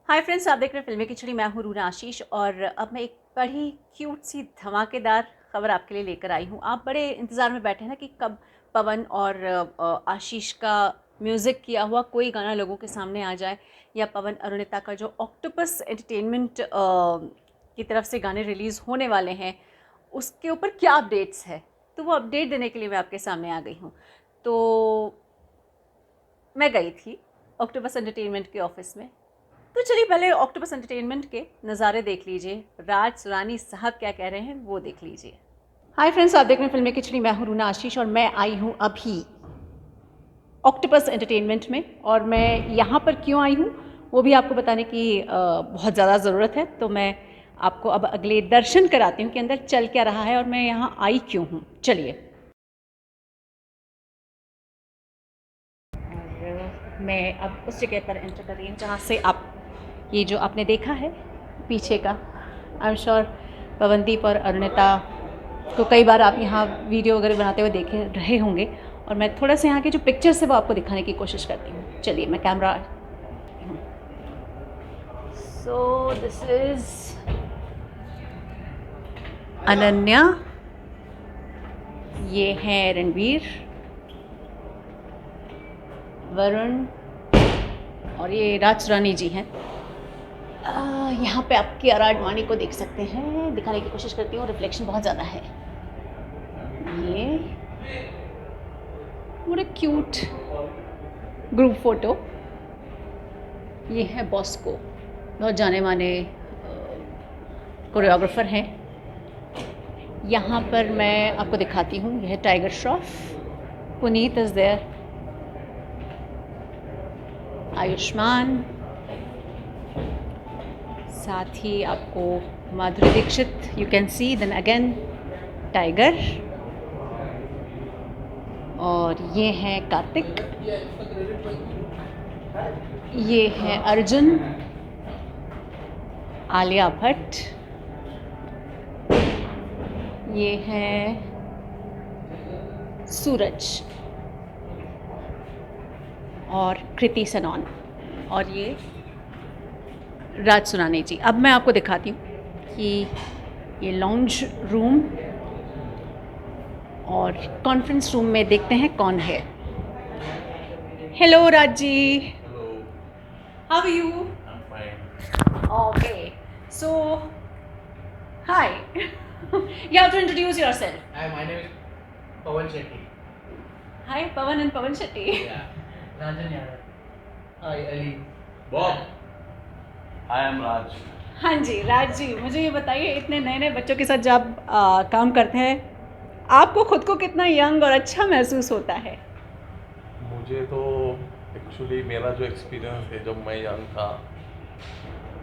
Hi friends, आप देख रहे हैं फिल्मी खिचड़ी। मैं हूँ रूना आशीष और अब मैं एक बड़ी क्यूट सी धमाकेदार खबर आपके लिए लेकर आई हूँ। आप बड़े इंतज़ार में बैठे हैं ना कि कब पवन और आशीष का म्यूज़िक किया हुआ कोई गाना लोगों के सामने आ जाए, या पवन अरुणिता का जो ऑक्टोपस एंटरटेनमेंट की तरफ से गाने रिलीज़ होने वाले हैं उसके ऊपर क्या अपडेट्स है। तो वो अपडेट देने के लिए मैं आपके सामने आ गई हूँ। तो मैं गई थी ऑक्टोपस एंटरटेनमेंट के ऑफिस में। तो चलिए पहले ऑक्टोपस एंटरटेनमेंट के नज़ारे देख लीजिए, राज रानी साहब क्या कह रहे हैं वो देख लीजिए। हाय फ्रेंड्स, आप देख रहे हैं फिल्मी खिचड़ी। मैं हूँ रूना आशीष और मैं आई हूँ अभी ऑक्टोपस एंटरटेनमेंट में। और मैं यहाँ पर क्यों आई हूँ वो भी आपको बताने की बहुत ज़्यादा ज़रूरत है। तो मैं आपको अब अगले दर्शन कराती हूँ कि अंदर चल क्या रहा है और मैं यहाँ आई क्यों हूँ। चलिए। और मैं अब उस जगह पर एंटर कर रही हूँ जहाँ से आप ये जो आपने देखा है पीछे का, आई एम श्योर पवनदीप और अरुणिता को कई बार आप यहाँ वीडियो वगैरह बनाते हुए देखे रहे होंगे। और मैं थोड़ा सा यहाँ के जो पिक्चर्स है वो आपको दिखाने की कोशिश करती हूँ। चलिए मैं camera, so this is Ananya, ये है रणवीर, वरुण और ये राज रानी जी हैं। यहाँ पे आप कियारा आडवाणी को देख सकते हैं। दिखाने की कोशिश करती हूँ, रिफ्लेक्शन बहुत ज़्यादा है। ये बड़े क्यूट ग्रुप फोटो। ये है बॉस्को, बहुत जाने माने कोरियोग्राफर हैं। यहाँ पर मैं आपको दिखाती हूँ, यह है टाइगर श्रॉफ, पुनीत इज़ देयर, आयुष्मान, साथ ही आपको Madhuri Dixit, you can see, then again Tiger, और ये है कार्तिक, ये है अर्जुन, आलिया भट्ट, ये है सूरज और कृति सनॉन, और ये राज सुरानी जी। अब मैं आपको दिखाती हूँ कि ये लॉन्ज रूम और कॉन्फ्रेंस रूम में देखते हैं कौन है। Hello Raj ji, Hello, how are you? I'm fine. Okay, so hi, you have to introduce yourself. Hi, my name is Pawan Shetty. Hi, Pawan and Pawan Shetty. Yeah. Rajan Yadav. Hi, Ali. Bob. Hi, I'm Raj. हाँ जी राज जी, मुझे ये बताइए, इतने नए नए बच्चों के साथ जब काम करते हैं आपको खुद को कितना यंग और अच्छा महसूस होता है? मुझे तो एक्चुअली मेरा जो एक्सपीरियंस है जब मैं यंग था,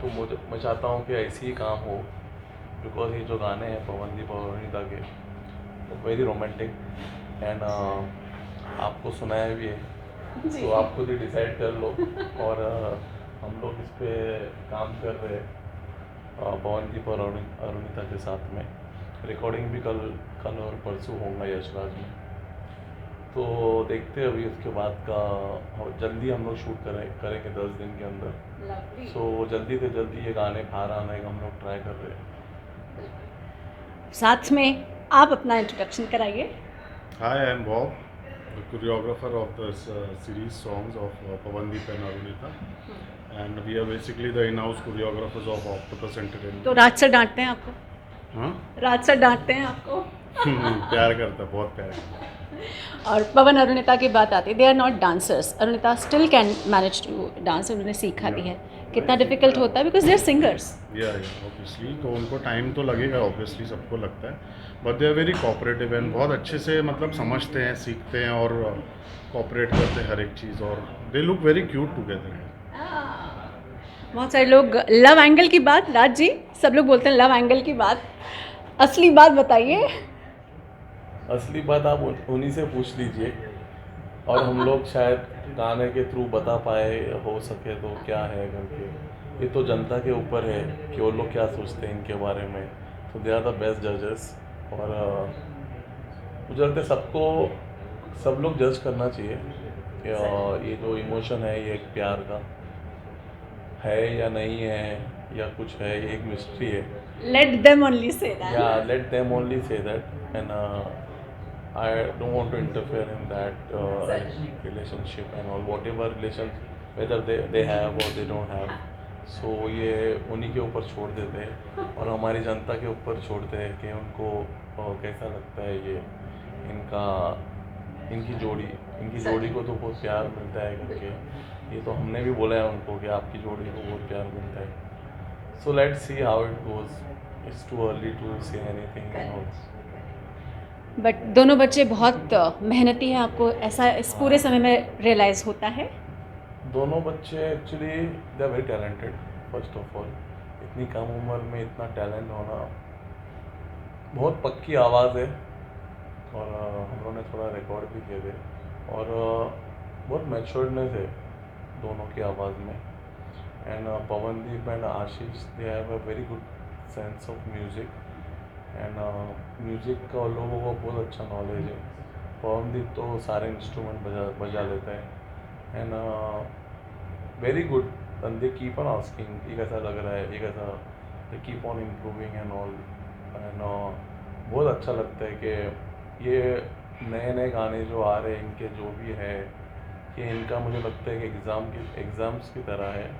तो मैं चाहता हूँ कि ऐसे ही काम हो, बिकॉज ये जो गाने हैं पवनदीप और अरुणिता के, वेरी रोमांटिक एंड आपको सुनाया भी है, जी। तो आप खुद ही डिसाइड कर लो। और हम लोग इस पे काम कर रहे हैं पवनदीप और अरुणिता के साथ में। रिकॉर्डिंग भी कल और परसों होगा यशराज में, तो देखते हैं अभी उसके बाद का। जल्दी हम लोग शूट करेंगे 10 दिन के अंदर। सो जल्दी से जल्दी ये गाने बाहर आने का हम लोग ट्राई कर रहे हैं। साथ में आप अपना इंट्रोडक्शन कराइए। Hi, I am Bob, the choreographer of the series songs of Pavandeep and Arunita. And we are basically the in-house choreographers of Octopus Entertainment. तो राज सर डांटते हैं आपको? हाँ? राज सर डांटते हैं आपको? प्यार करता है, बहुत प्यार करता है। और पवन अरुणिता की बात आती है, they are not dancers. Arunita still can manage to dance, उन्होंने सीखा भी है। कितना डिफिकल्ट होता है बिकॉज दे आर सिंगर्स। या ऑब्वियसली, तो उनको टाइम तो लगेगा, ऑब्वियसली सबको लगता है, but they are very cooperative and बहुत अच्छे से मतलब समझते हैं, सीखते हैं और कोऑपरेट करते हैं हर एक चीज़, और they look very cute together. बहुत सारे लोग लव एंगल की बात, राज जी सब लोग बोलते हैं लव एंगल की बात, असली बात बताइए। असली बात आप उन्हीं से पूछ लीजिए, और हम लोग शायद गाने के थ्रू बता पाए, हो सके तो क्या है करके। ये तो जनता के ऊपर है कि वो लोग क्या सोचते हैं इनके बारे में, तो दे आर द बेस्ट जजेस। और मुझे लगता है सब लोग जज करना चाहिए कि ये जो इमोशन है ये एक प्यार का, है या नहीं है या कुछ है, ये एक मिस्ट्री है. Let them only say that. Yeah, let them only say that, and I don't want to interfere in that relationship and all, whatever relations, whether they have or they don't have. So ये उन्हीं के ऊपर छोड़ देते हैं और हमारी जनता के ऊपर छोड़ते हैं कि उनको कैसा लगता है ये इनका इनकी जोड़ी को तो बहुत प्यार मिलता है करके. ये तो हमने भी बोला है उनको कि आपकी जोड़ी को बहुत प्यार मिलता है. So let's see how it goes. It's too early to say anything. But दोनों बच्चे बहुत मेहनती हैं, आपको ऐसा इस पूरे समय में रियलाइज़ होता है? दोनों बच्चे actually they are very talented. First of all, इतनी कम उम्र में इतना टैलेंट होना, बहुत पक्की आवाज़ है और हम लोगों ने थोड़ा रिकॉर्ड भी किए थे और बहुत मैच्योर्डनेस है दोनों की आवाज़ में. And Pawandeep and Ashish, they have a very good sense of music and music का उन लोगों को बहुत अच्छा नॉलेज है. पवनदीप तो सारे इंस्ट्रूमेंट बजा लेता है and very good. And they keep on asking ये कैसा लग रहा है, ये कैसा, they keep on improving and all. And बहुत अच्छा लगता है कि ये नए नए गाने जो आ रहे हैं इनके जो भी है, ये इनका मुझे लगता है कि एग्ज़ाम्स की तरह है.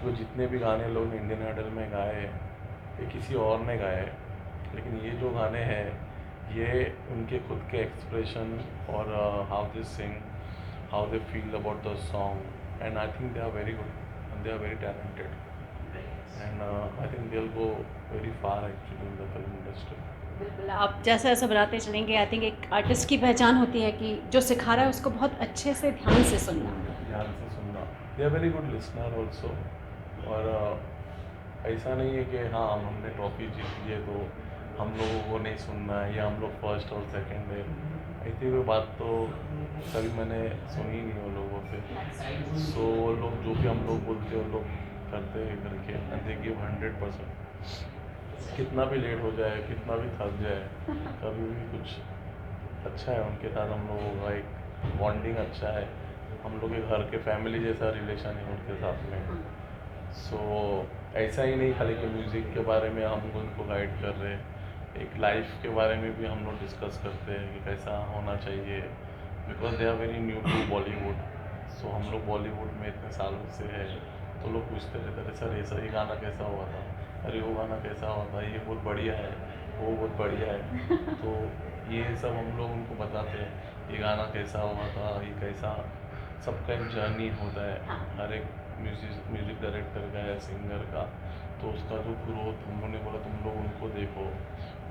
वो जितने भी गाने लोग ने इंडियन आइडल में गाए हैं ये किसी और ने गाए हैं, लेकिन ये जो गाने हैं ये उनके खुद के एक्सप्रेशन और how they sing, how they feel about the song. And I think they are very good and they are very talented and I think they will go very far actually in the film industry. बिल्कुल, आप जैसा जैसा बनाते चलेंगे, I think एक artist की पहचान होती है कि जो सिखा रहा है उसको बहुत अच्छे से ध्यान से सुनना. ध्यान से सुनना. They are very good listener also. और ऐसा नहीं है कि हाँ हमने ट्रॉफी जीत ली है तो हम लोगों को नहीं सुनना है या हम लोग फर्स्ट और सेकंड है, ऐसी कोई बात तो कभी मैंने सुनी नहीं वो लोगों से. सो वो लोग जो भी हम लोग बोलते हैं वो लोग करते हैं करके दे गिव 100%. कितना भी लेट हो जाए, कितना भी थक जाए, कभी भी कुछ अच्छा है उनके साथ. हम लोगों का एक बॉन्डिंग अच्छा है, हम लोग के घर के फैमिली जैसा रिलेशन है उनके साथ में. सो ऐसा ही नहीं खाली कि म्यूज़िक के बारे में हम उनको गाइड कर रहे हैं, एक लाइफ के बारे में भी हम लोग डिस्कस करते हैं कि कैसा होना चाहिए. Because they are very new to Bollywood. So हम लोग बॉलीवुड में इतने सालों से है तो लोग पूछते रहते थे सर ऐसा ये गाना कैसा हुआ था, अरे वो गाना कैसा हुआ था, ये बहुत बढ़िया है, वो बहुत बढ़िया है. तो ये सब हम लोग उनको बताते हैं ये गाना कैसा हुआ था, ये कैसा. सबका एक जर्नी होता है हर एक म्यूज़िक डायरेक्टर का या सिंगर का. तो उसका जो ग्रोथ हम लोगों ने बोला तुम लोग उनको देखो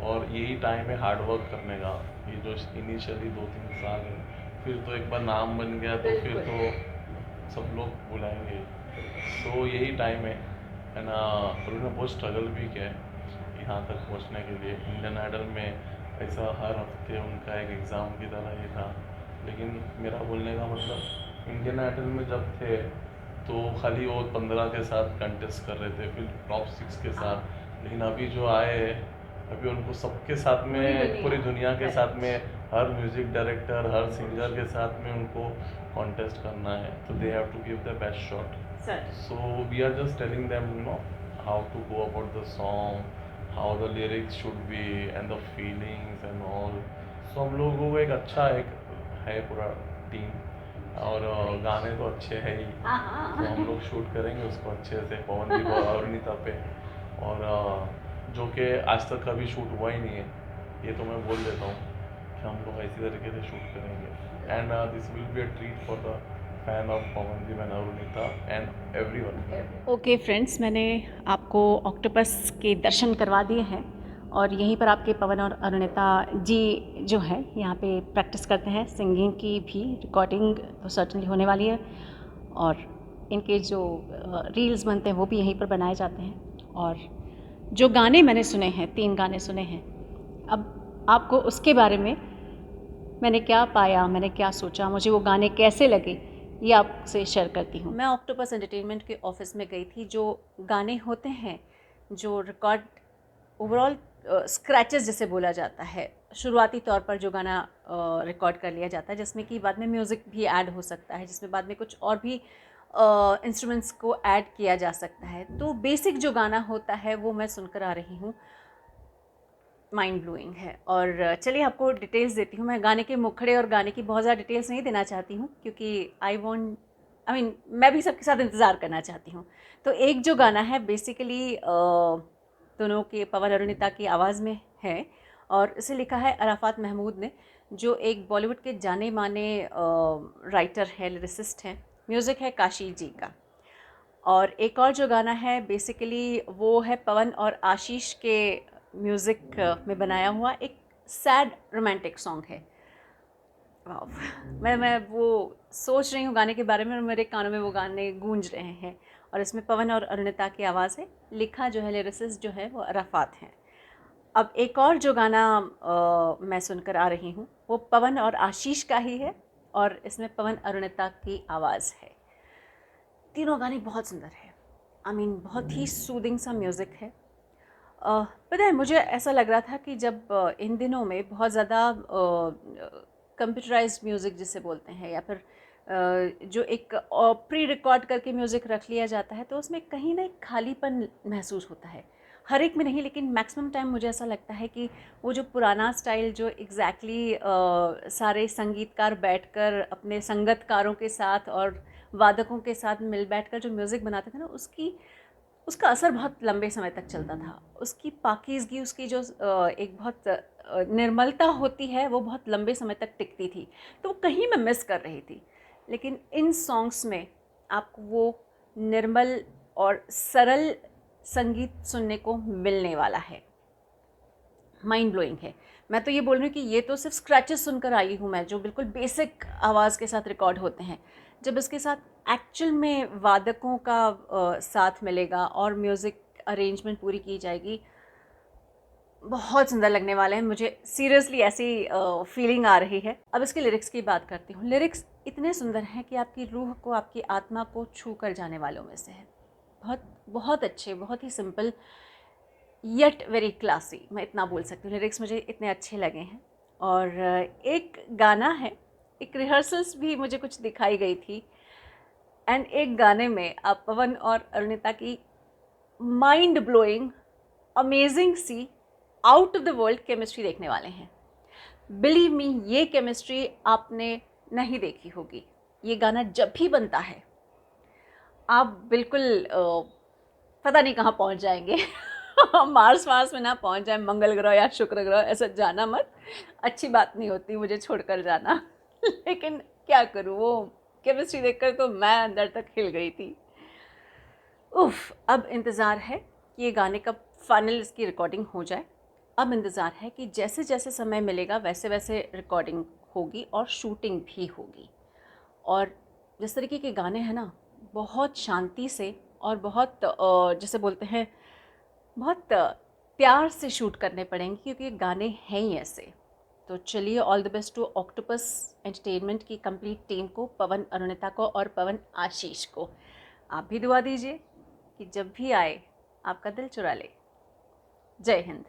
और यही टाइम है हार्ड वर्क करने का. ये जो इनिशियली 2-3 साल है, फिर तो एक बार नाम बन गया तो फिर तो सब लोग बुलाएंगे. सो यही टाइम है. एंड उन्होंने बहुत स्ट्रगल भी किया है यहाँ तक पहुँचने के लिए. इंडियन आइडल में ऐसा हर हफ्ते उनका एक एग्ज़ाम की तरह ही था. लेकिन मेरा बोलने का मतलब इंडियन आइडल में जब थे तो खाली वो 15 के साथ कंटेस्ट कर रहे थे, फिर टॉप 6 के साथ. लेकिन अभी जो आए अभी उनको सबके साथ में, पूरी दुनिया के साथ में, हर म्यूज़िक डायरेक्टर, हर सिंगर के साथ में उनको कॉन्टेस्ट करना है. तो they have to give the best shot. So we are just telling them, you know, how to go about the song, how the lyrics should be, and the feelings and all. So हम लोगों को एक अच्छा एक है पूरा team और गाने तो अच्छे हैं ही. तो हम लोग शूट करेंगे उसको अच्छे से पवनदीप और अरुणिता पे. और जो कि आज तक कभी शूट हुआ ही नहीं है, ये तो मैं बोल देता हूँ कि हम लोग इसी तरीके से शूट करेंगे. And this will be a treat for the fan of Pawandeep and Arunita and everyone. Okay friends, मैंने आपको ऑक्टोपस के दर्शन करवा दिए हैं और यहीं पर आपके पवन और अरुणिता जी जो है यहाँ पे प्रैक्टिस करते हैं. सिंगिंग की भी रिकॉर्डिंग तो सर्टनली होने वाली है और इनके जो रील्स बनते हैं वो भी यहीं पर बनाए जाते हैं. और जो गाने मैंने सुने हैं, 3 गाने सुने हैं, अब आपको उसके बारे में मैंने क्या पाया, मैंने क्या सोचा, मुझे वो गाने कैसे लगे, ये आपसे शेयर करती हूँ. मैं ऑक्टोपस एंटरटेनमेंट के ऑफिस में गई थी. जो गाने होते हैं, जो रिकॉर्ड ओवरऑल स्क्रैचेस जिसे बोला जाता है, शुरुआती तौर पर जो गाना रिकॉर्ड कर लिया जाता है जिसमें कि बाद में म्यूज़िक भी ऐड हो सकता है, जिसमें बाद में कुछ और भी इंस्ट्रूमेंट्स को ऐड किया जा सकता है। तो बेसिक जो गाना होता है वो मैं सुनकर आ रही हूँ, माइंड ब्लोइंग है। और चलिए आपको डिटेल्स देती हूँ। मैं गाने के मुखड़े और गाने की बहुत ज़्यादा डिटेल्स नहीं देना चाहती हूँ, क्योंकि मैं भी सबके साथ इंतज़ार करना चाहती हूँ। तो एक जो गाना है बेसिकली दोनों के पवन अरुणिता की आवाज़ में है, और इसे लिखा है अराफात महमूद ने, जो एक बॉलीवुड के जाने माने राइटर है, लिरिसिस्ट हैं। म्यूज़िक है काशी जी का। और एक और जो गाना है बेसिकली वो है पवन और आशीष के म्यूज़िक में बनाया हुआ एक सैड रोमांटिक सॉन्ग है। वाह, मैं वो सोच रही हूँ गाने के बारे में और मेरे कानों में वो गाने गूंज रहे हैं। और इसमें पवन और अरुणिता की आवाज़ है, लिखा जो है, लिरिसिस्ट जो है वो अराफात हैं। अब एक और जो गाना मैं सुनकर आ रही हूँ वो पवन और आशीष का ही है, और इसमें पवन अरुणिता की आवाज़ है। तीनों गाने बहुत सुंदर है, बहुत ही सूदिंग सा म्यूज़िक है। पता है, मुझे ऐसा लग रहा था कि जब इन दिनों में बहुत ज़्यादा कंप्यूटराइज्ड म्यूज़िक जिसे बोलते हैं, या फिर जो एक प्री रिकॉर्ड करके म्यूज़िक रख लिया जाता है, तो उसमें कहीं ना एक खालीपन महसूस होता है। हर एक में नहीं, लेकिन मैक्सिमम टाइम मुझे ऐसा लगता है कि वो जो पुराना स्टाइल, जो एग्जैक्टली सारे संगीतकार बैठकर अपने संगतकारों के साथ और वादकों के साथ मिल बैठकर जो म्यूज़िक बनाते थे ना, उसका असर बहुत लंबे समय तक चलता था। उसकी पाकीज़गी, उसकी जो एक बहुत निर्मलता होती है, वो बहुत लंबे समय तक टिकती थी। तो कहीं मैं मिस कर रही थी। लेकिन इन सॉन्ग्स में आपको वो निर्मल और सरल संगीत सुनने को मिलने वाला है। माइंड ब्लोइंग है। मैं तो ये बोल रही हूँ कि ये तो सिर्फ स्क्रैचेस सुनकर आई हूँ मैं, जो बिल्कुल बेसिक आवाज़ के साथ रिकॉर्ड होते हैं। जब इसके साथ एक्चुअल में वादकों का साथ मिलेगा और म्यूज़िक अरेंजमेंट पूरी की जाएगी, बहुत सुंदर लगने वाले हैं। मुझे सीरियसली ऐसी फीलिंग आ रही है। अब इसके लिरिक्स की बात करती हूँ। लिरिक्स इतने सुंदर हैं कि आपकी रूह को, आपकी आत्मा को छू कर जाने वालों में से है। बहुत बहुत अच्छे, बहुत ही सिंपल येट वेरी क्लासी, मैं इतना बोल सकती हूँ। लिरिक्स मुझे इतने अच्छे लगे हैं। और एक गाना है, एक रिहर्सल्स भी मुझे कुछ दिखाई गई थी, एंड एक गाने में आप पवन और अरुणिता की माइंड ब्लोइंग, अमेजिंग सी, out of the world chemistry देखने वाले हैं। बिलीव मी, ये केमिस्ट्री आपने नहीं देखी होगी। ये गाना जब भी बनता है आप बिल्कुल पता नहीं कहाँ पहुँच जाएंगे। मार्स में ना पहुँच जाए, मंगल ग्रह या शुक्र ग्रह, ऐसा जाना मत, अच्छी बात नहीं होती मुझे छोड़कर जाना। लेकिन क्या करूँ, वो केमिस्ट्री देखकर तो मैं अंदर तक हिल गई थी। उफ, अब इंतज़ार है कि ये गाने का फाइनल इसकी रिकॉर्डिंग हो जाए। अब इंतज़ार है कि जैसे जैसे समय मिलेगा वैसे वैसे रिकॉर्डिंग होगी और शूटिंग भी होगी। और जिस तरीके के गाने हैं ना, बहुत शांति से और बहुत जैसे बोलते हैं, बहुत प्यार से शूट करने पड़ेंगे, क्योंकि ये गाने हैं ही ऐसे। तो चलिए, all the best to Octopus Entertainment की कंप्लीट टीम को, पवन अरुणिता को और पवन आशीष को। आप भी दुआ दीजिए कि जब भी आए आपका दिल चुरा ले। जय हिंद।